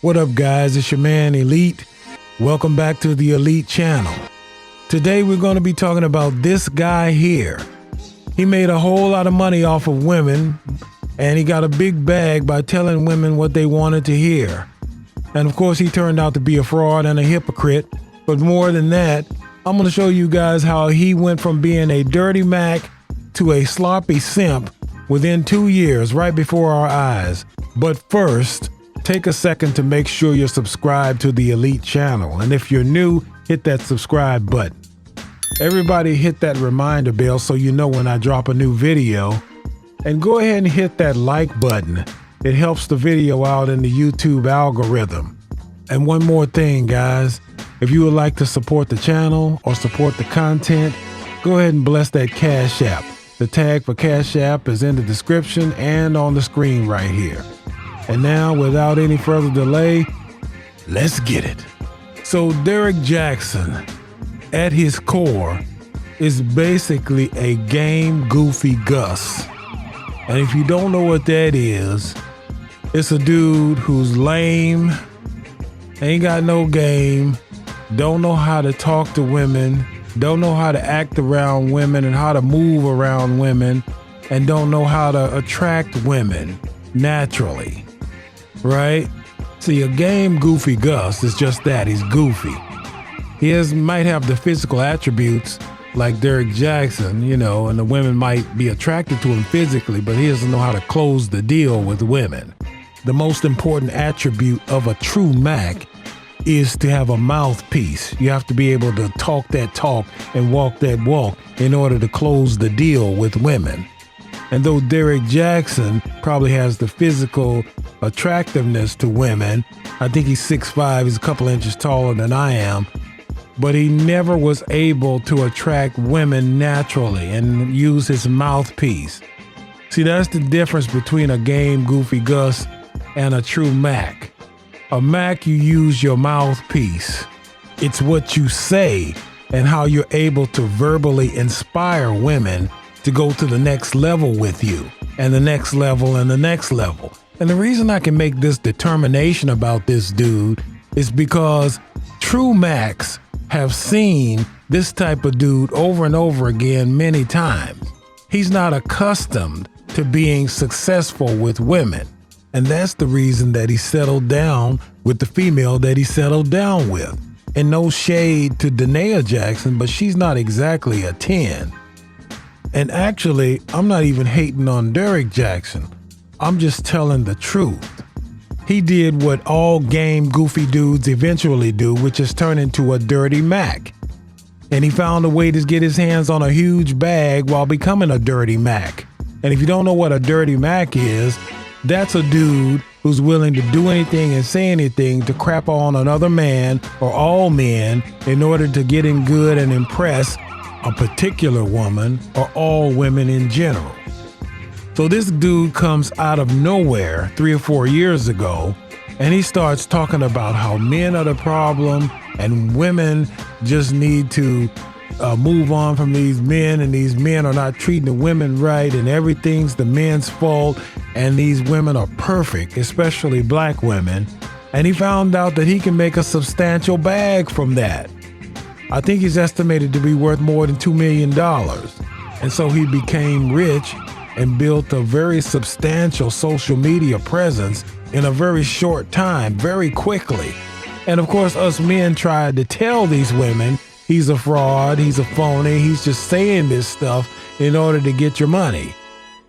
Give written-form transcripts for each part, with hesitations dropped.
What up, guys? It's your man Elite. Welcome back to the Elite channel. Today we're going to be talking about this guy here. He made a whole lot of money off of women, and he got a big bag by telling women what they wanted to hear. And of course, he turned out to be a fraud and a hypocrite. But more than that, I'm going to show you guys how he went from being a dirty Mac to a sloppy simp within 2 years, right before our eyes. But first, take a second to make sure you're subscribed to the Elite channel. And if you're new, hit that subscribe button. Everybody hit that reminder bell so you know when I drop a new video. And go ahead and hit that like button. It helps the video out in the YouTube algorithm. And one more thing, guys. If you would like to support the channel or support the content, go ahead and bless that CashApp. The tag for CashApp is in the description and on the screen right here. And now, without any further delay, let's get it. So Derrick Jaxn, at his core, is basically a game goofy Gus. And if you don't know what that is, it's a dude who's lame, ain't got no game, don't know how to talk to women, don't know how to act around women and how to move around women, and don't know how to attract women naturally. Right? See, a game goofy Gus is just that. He's goofy. He might have the physical attributes like Derrick Jaxn, you know, and the women might be attracted to him physically, but he doesn't know how to close the deal with women. The most important attribute of a true Mac is to have a mouthpiece. You have to be able to talk that talk and walk that walk in order to close the deal with women. And though Derrick Jaxn probably has the physical attractiveness to women, I think he's 6'5", he's a couple inches taller than I am, but he never was able to attract women naturally and use his mouthpiece. See, that's the difference between a game goofy Gus and a true Mac. A Mac, you use your mouthpiece. It's what you say and how you're able to verbally inspire women to go to the next level with you, and the next level and the next level. And the reason I can make this determination about this dude is because true Macks have seen this type of dude over and over again many times. He's not accustomed to being successful with women. And that's the reason that he settled down with the female that he settled down with. And no shade to Derrick Jaxn, but she's not exactly a 10. And actually, I'm not even hating on Derrick Jaxn. I'm just telling the truth. He did what all game goofy dudes eventually do, which is turn into a dirty Mac. And he found a way to get his hands on a huge bag while becoming a dirty Mac. And if you don't know what a dirty Mac is, that's a dude who's willing to do anything and say anything to crap on another man or all men in order to get in good and impress a particular woman or all women in general. So this dude comes out of nowhere 3 or 4 years ago, and he starts talking about how men are the problem and women just need to move on from these men, and these men are not treating the women right, and everything's the men's fault, and these women are perfect, especially black women. And he found out that he can make a substantial bag from that. I think he's estimated to be worth more than $2 million. And so he became rich and built a very substantial social media presence in a very short time, very quickly. And of course, us men tried to tell these women, he's a fraud, he's a phony, he's just saying this stuff in order to get your money.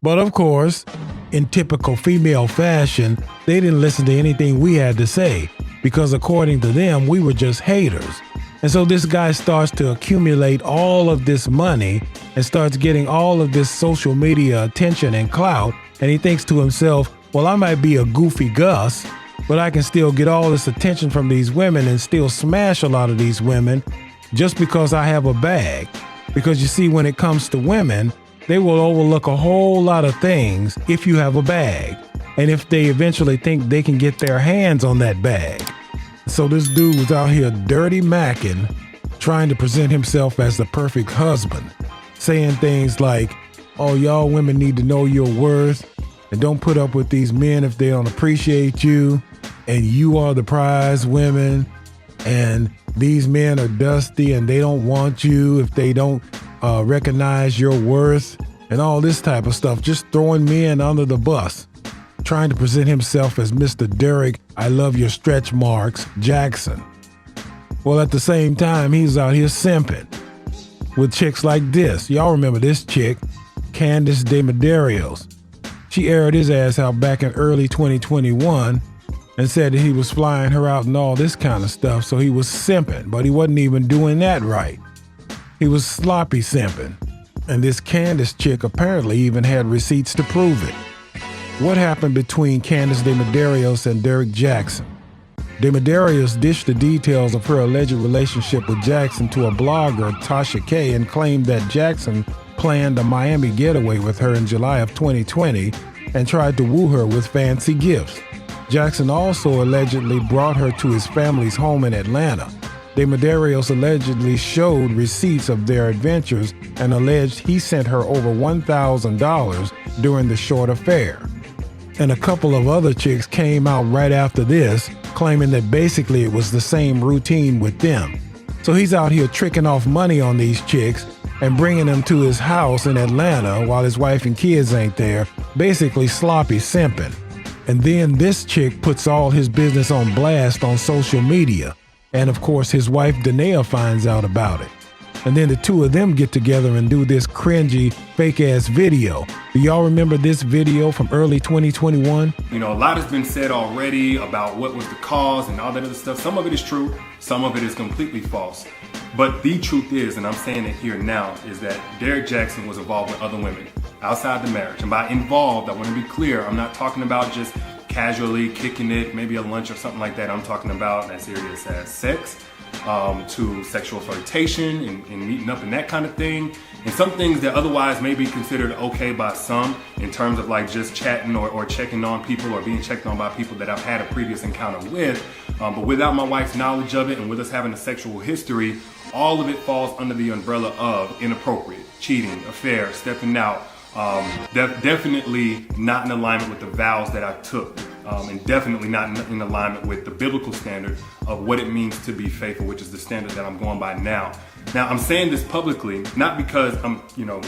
But of course, in typical female fashion, they didn't listen to anything we had to say because according to them, we were just haters. And so this guy starts to accumulate all of this money and starts getting all of this social media attention and clout. And he thinks to himself, well, I might be a goofy Gus, but I can still get all this attention from these women and still smash a lot of these women just because I have a bag. Because you see, when it comes to women, they will overlook a whole lot of things if you have a bag. And if they eventually think they can get their hands on that bag. So this dude was out here dirty macking, trying to present himself as the perfect husband, saying things like, oh, y'all women need to know your worth and don't put up with these men if they don't appreciate you. and you are the prize women, and these men are dusty and they don't want you if they don't recognize your worth and all this type of stuff, just throwing men under the bus, trying to present himself as Mr. Derrick, I love your stretch marks, Jaxn. Well, at the same time, he's out here simping with chicks like this. Y'all remember this chick, Candace DeMedeiros. She aired his ass out back in early 2021 and said that he was flying her out and all this kind of stuff, so he was simping, but he wasn't even doing that right. He was sloppy simping. And this Candace chick apparently even had receipts to prove it. What happened between Candace DeMedeiros and Derrick Jaxn? DeMedeiros dished the details of her alleged relationship with Jaxn to a blogger, Tasha K, and claimed that Jaxn planned a Miami getaway with her in July of 2020 and tried to woo her with fancy gifts. Jaxn also allegedly brought her to his family's home in Atlanta. DeMedeiros allegedly showed receipts of their adventures and alleged he sent her over $1,000 during the short affair. And a couple of other chicks came out right after this, claiming that basically it was the same routine with them. So he's out here tricking off money on these chicks and bringing them to his house in Atlanta while his wife and kids ain't there, basically sloppy simping. And then this chick puts all his business on blast on social media. And of course, his wife, Danae, finds out about it. And then the two of them get together and do this cringy, fake-ass video. Do y'all remember this video from early 2021? You know, a lot has been said already about what was the cause and all that other stuff. Some of it is true, some of it is completely false. But the truth is, and I'm saying it here now, is that Derrick Jaxn was involved with other women outside the marriage. And by involved, I want to be clear, I'm not talking about just casually kicking it, maybe a lunch or something like that. I'm talking about as serious as sex, to sexual flirtation and meeting up and that kind of thing. And some things that otherwise may be considered okay by some in terms of like just chatting or checking on people or being checked on by people that I've had a previous encounter with. But without my wife's knowledge of it and with us having a sexual history, all of it falls under the umbrella of inappropriate, cheating, affair, stepping out. Definitely not in alignment with the vows that I took, and definitely not in alignment with the biblical standard of what it means to be faithful, which is the standard that I'm going by now. Now, I'm saying this publicly, not because I'm,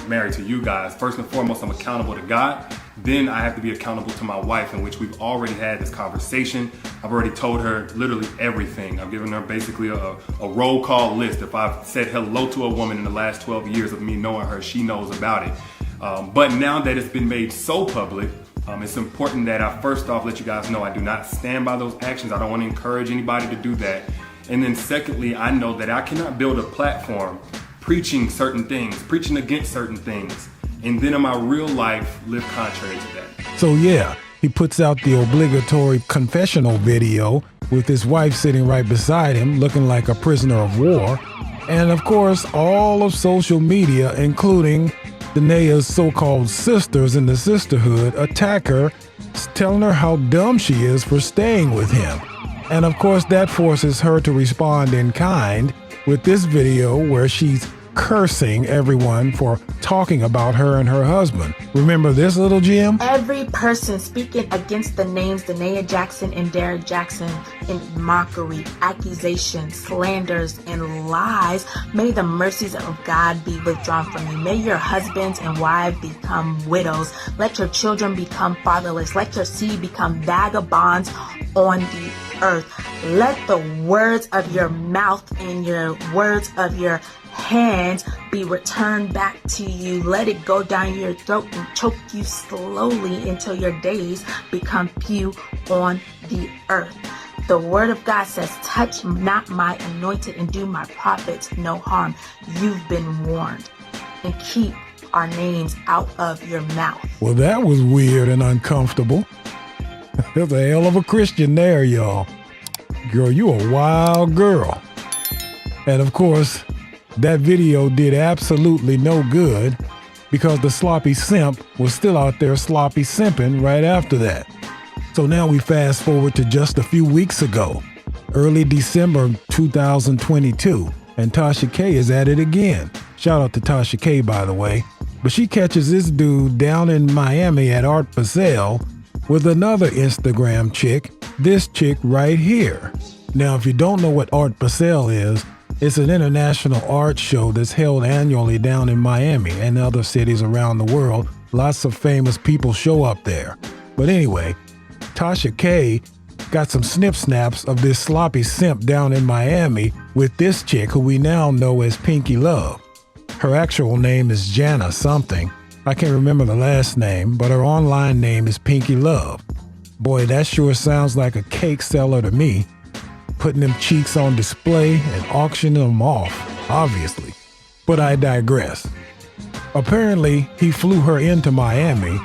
married to you guys. First and foremost, I'm accountable to God. Then I have to be accountable to my wife, in which we've already had this conversation. I've already told her literally everything. I've given her basically a roll call list. If I've said hello to a woman in the last 12 years of me knowing her, she knows about it. But now that it's been made so public, it's important that I first off let you guys know I do not stand by those actions. I don't want to encourage anybody to do that. And then secondly, I know that I cannot build a platform preaching certain things, preaching against certain things, and then in my real life live contrary to that. So yeah, he puts out the obligatory confessional video with his wife sitting right beside him, looking like a prisoner of war. And of course, all of social media, including Danae's so-called sisters in the sisterhood, attack her, telling her how dumb she is for staying with him. And of course, that forces her to respond in kind with this video where she's cursing everyone for talking about her and her husband. Remember this, little Jim? Every person speaking against the names Danae Jaxn and Derrick Jaxn in mockery, accusations, slanders, and lies, may the mercies of God be withdrawn from you. May your husbands and wives become widows. Let your children become fatherless. Let your seed become vagabonds on the earth. Let the words of your mouth and your words of your hands be returned back to you. Let it go down your throat and choke you slowly until your days become few on the earth. The word of God says, touch not my anointed and do my prophets no harm. You've been warned, and keep our names out of your mouth. Well, that was weird and uncomfortable. There's a hell of a Christian there, y'all. Girl, you a wild girl. And of course, that video did absolutely no good because the sloppy simp was still out there sloppy simping right after that. So now we fast forward to just a few weeks ago, early December 2022, and Tasha K is at it again. Shout out to Tasha K, by the way. But she catches this dude down in Miami at Art for Zelle with another Instagram chick, this chick right here. Now, if you don't know what Art Basel is, it's an international art show that's held annually down in Miami and other cities around the world. Lots of famous people show up there. But anyway, Tasha K got some snip snaps of this sloppy simp down in Miami with this chick who we now know as Pinky Love. Her actual name is Jana something. I can't remember the last name, but her online name is Pinky Love. Boy, that sure sounds like a cake seller to me. Putting them cheeks on display and auctioning them off, obviously. But I digress. Apparently, he flew her into Miami,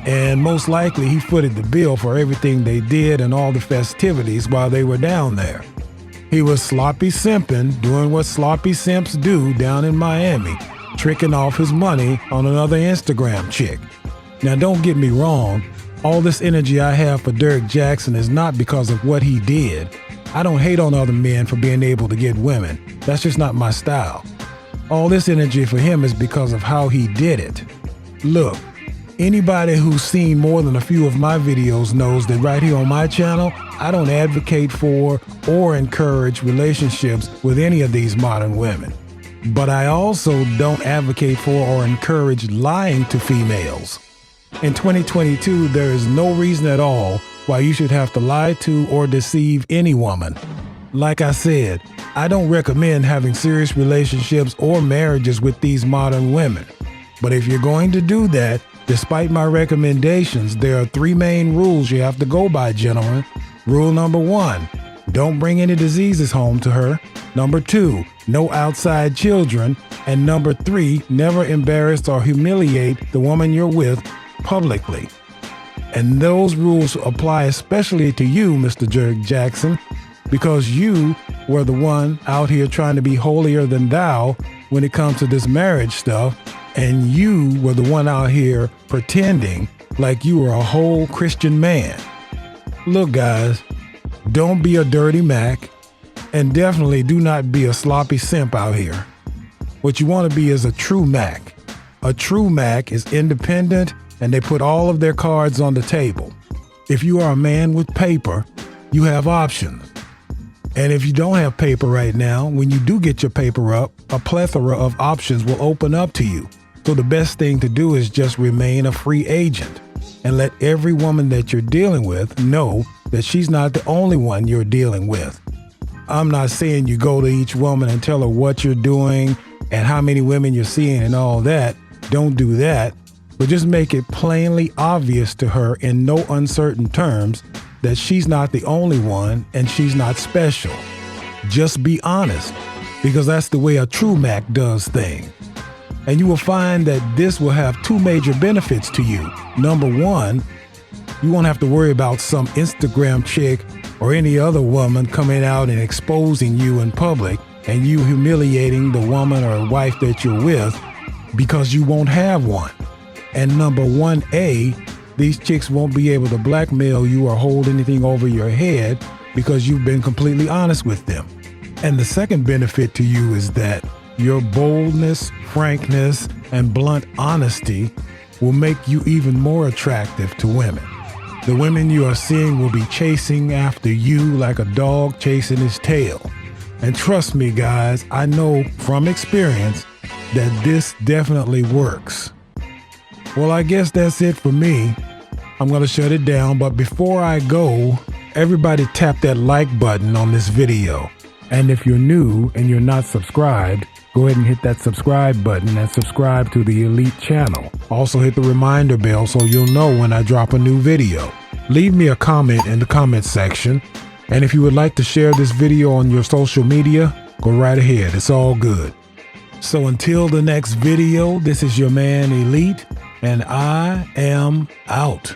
and most likely he footed the bill for everything they did and all the festivities while they were down there. He was sloppy simping, doing what sloppy simps do down in Miami, tricking off his money on another Instagram chick. Now, don't get me wrong, all this energy I have for Derrick Jaxn is not because of what he did. I don't hate on other men for being able to get women. That's just not my style. All this energy for him is because of how he did it. Look, anybody who's seen more than a few of my videos knows that right here on my channel, I don't advocate for or encourage relationships with any of these modern women. But I also don't advocate for or encourage lying to females. In 2022, there is no reason at all why you should have to lie to or deceive any woman. Like I said, I don't recommend having serious relationships or marriages with these modern women. But if you're going to do that, despite my recommendations, there are 3 main rules you have to go by, gentlemen. Rule number 1, don't bring any diseases home to her. Number 2, no outside children. And number 3, never embarrass or humiliate the woman you're with publicly. And those rules apply especially to you, Mr. Derrick Jaxn, because you were the one out here trying to be holier than thou when it comes to this marriage stuff. And you were the one out here pretending like you were a whole Christian man. Look, guys, don't be a dirty Mack, and definitely do not be a sloppy simp out here. What you want to be is a true Mack. A true Mack is independent, and they put all of their cards on the table. If you are a man with paper, you have options. And if you don't have paper right now, when you do get your paper up, a plethora of options will open up to you. So the best thing to do is just remain a free agent and let every woman that you're dealing with know that she's not the only one you're dealing with. I'm not saying you go to each woman and tell her what you're doing and how many women you're seeing and all that. Don't do that. But just make it plainly obvious to her in no uncertain terms that she's not the only one and she's not special. Just be honest, because that's the way a true Mack does things. And you will find that this will have 2 major benefits to you. Number 1, you won't have to worry about some Instagram chick or any other woman coming out and exposing you in public and you humiliating the woman or wife that you're with, because you won't have one. And number 1A, these chicks won't be able to blackmail you or hold anything over your head because you've been completely honest with them. And the second benefit to you is that your boldness, frankness, and blunt honesty will make you even more attractive to women. The women you are seeing will be chasing after you like a dog chasing his tail. And trust me, guys, I know from experience that this definitely works. Well, I guess that's it for me. I'm going to shut it down, but before I go, everybody tap that like button on this video. And if you're new and you're not subscribed, go ahead and hit that subscribe button and subscribe to the Elite channel. Also hit the reminder bell so you'll know when I drop a new video. Leave me a comment in the comment section. And if you would like to share this video on your social media, go right ahead. It's all good. So until the next video, this is your man Elite, and I am out.